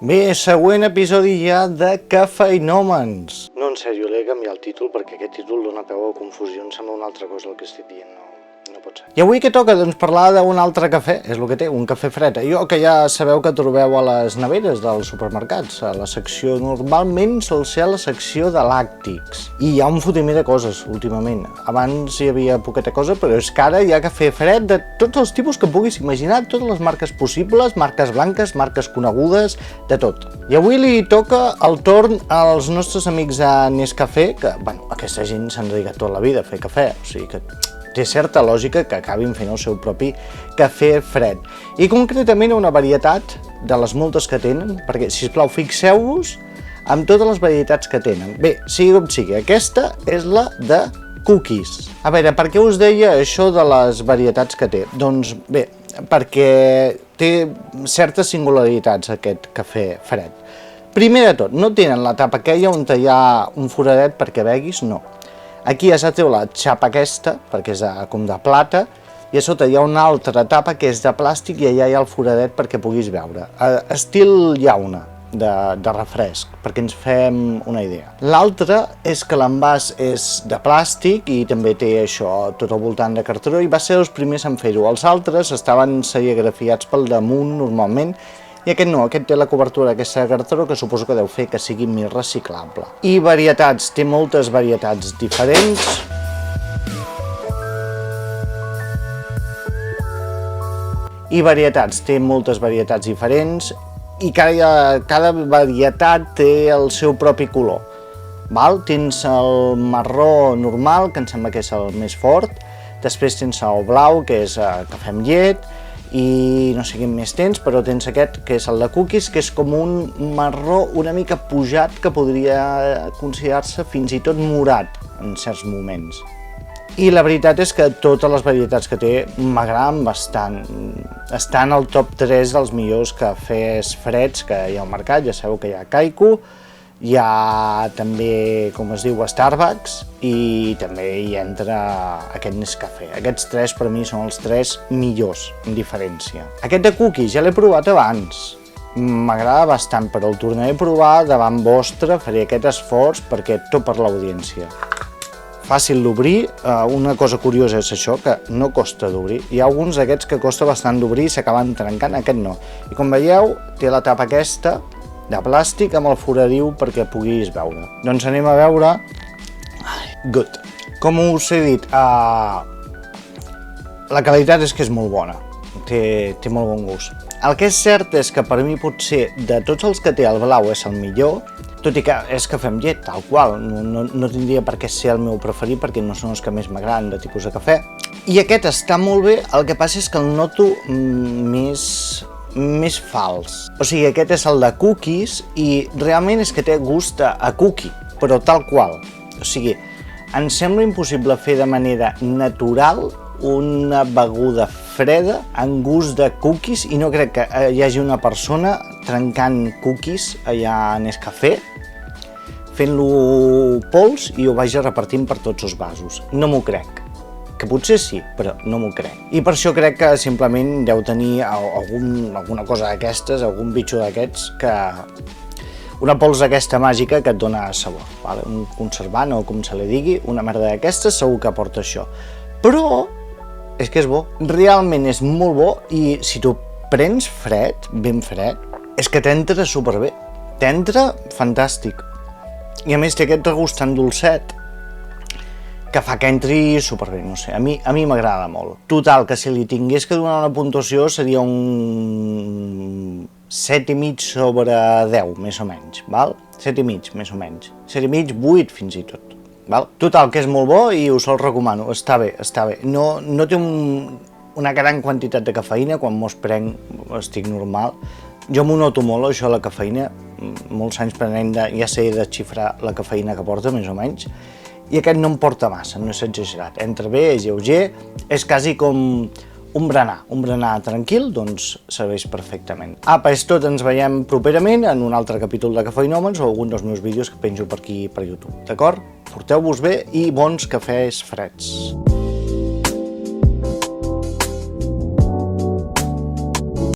Bé, següent episodi ja de Cafeïnòmens. No, en sèrio, l'he canviat el títol perquè aquest títol dona peu a confusió, em sembla una altra cosa el que estic dient, no pot ser. I avui què toca? Doncs parlar d'un altre cafè, és el que té, un cafè fred. Allò que ja sabeu que trobeu a les neveres dels supermercats, a la secció, normalment sol ser a la secció de làctics. I hi ha un fotimer de coses, últimament. Abans hi havia poqueta cosa, però és que ara hi ha cafè fred de tots els tipus que puguis imaginar, totes les marques possibles, marques blanques, marques conegudes, de tot. I avui li toca el torn als nostres amics de Nescafé, que, bueno, aquesta gent s'han dedicat tota la vida a fer cafè, o sigui que té certa lògica que acabin fent el seu propi cafè fred. I concretament una varietat de les moltes que tenen, perquè, sisplau, fixeu-vos amb totes les varietats que tenen. Bé, sigui com sigui, aquesta és la de cookies. A veure, per què us deia això de les varietats que té? Doncs bé, perquè té certes singularitats aquest cafè fred. Primer de tot, no tenen la tapa aquella on hi ha un foradet perquè beguis, no. Aquí ja treu la xapa aquesta, perquè és com de plata, i a sota hi ha una altra tapa que és de plàstic i allà hi ha el foradet perquè puguis beure. Estil llauna de refresc, perquè ens fem una idea. L'altra és que l'envàs és de plàstic i també té això tot al voltant de cartró i va ser els primers en fer-ho. Els altres estaven serigrafiats pel damunt normalment, i aquest no, aquest té la cobertura d'aquesta cartró que suposo que deu fer que sigui més reciclable. I varietats, té moltes varietats diferents. I cada varietat té el seu propi color. Tens el marró normal, que em sembla que és el més fort, després tens el blau, que és cafè amb llet, i no sé quin més tens, però tens aquest, que és el de cookies, que és com un marró una mica pujat, que podria considerar-se fins i tot morat en certs moments. I la veritat és que totes les varietats que té m'agraden bastant. Estan al top 3 dels millors cafès freds que hi ha al mercat. Ja sabeu que hi ha Kaiku, hi ha també, com es diu, Starbucks, i també hi entra aquest Nescafé. Aquests tres per mi són els tres millors, en diferència. Aquest de cookies ja l'he provat abans. M'agrada bastant, però el tornaré a provar davant vostre, faré aquest esforç perquè tot per l'audiència. Fàcil d'obrir, una cosa curiosa és això, que no costa d'obrir. Hi ha alguns d'aquests que costa bastant d'obrir i s'acaben trencant, aquest no. I com veieu, té la tapa aquesta, de plàstic amb el foradiu perquè puguis veure. Doncs anem a veure. Good. Com us he dit, la qualitat és que és molt bona, té molt bon gust. El que és cert és que per mi potser de tots els que té el blau és el millor, tot i que és cafè amb llet, tal qual, no tindria per què ser el meu preferit perquè no són els que més m'agraden de tipus de cafè. I aquest està molt bé, el que passa és que el noto més fals. O sigui, aquest és el de cookies i realment és que té gust a cookie, però tal qual. O sigui, em sembla impossible fer de manera natural una beguda freda amb gust de cookies i no crec que hi hagi una persona trencant cookies allà a Nescafé, fent-lo pols i ho vagi repartint per tots els vasos. No m'ho crec. Que potser sí, però no m'ho crec. I per això crec que simplement deu tenir alguna cosa d'aquestes, algun bitxo d'aquests, una pols aquesta màgica que et dona sabor. Un conservant o com se li digui, una merda d'aquestes segur que porta això. Però és que és bo, realment és molt bo i si t'ho prens fred, ben fred, és que t'entra superbé. T'entra fantàstic. I a més té aquest regust tan dolcet que fa que entri superbé, no sé, a mi m'agrada molt. Total, que si li tingués que donar una puntuació seria un 7,5 sobre 10, més o menys, val? 7,5, més o menys. 7,5, 8 fins i tot, val? Total, que és molt bo i us el recomano, està bé, està bé. No té una gran quantitat de cafeïna, quan mos prenc estic normal. Jo m'ho noto molt, això, la cafeïna, molts anys prenent, ja sé desxifrar la cafeïna que porta, més o menys, i aquest no em porta massa, no és exagerat. Entra bé, és lleuger, és quasi com un berenar tranquil, doncs serveix perfectament. Apa, és tot, ens veiem properament en un altre capítol de Cafeïnòmens o algun dels meus vídeos que penjo per aquí per YouTube, d'acord? Porteu-vos bé i bons cafès freds.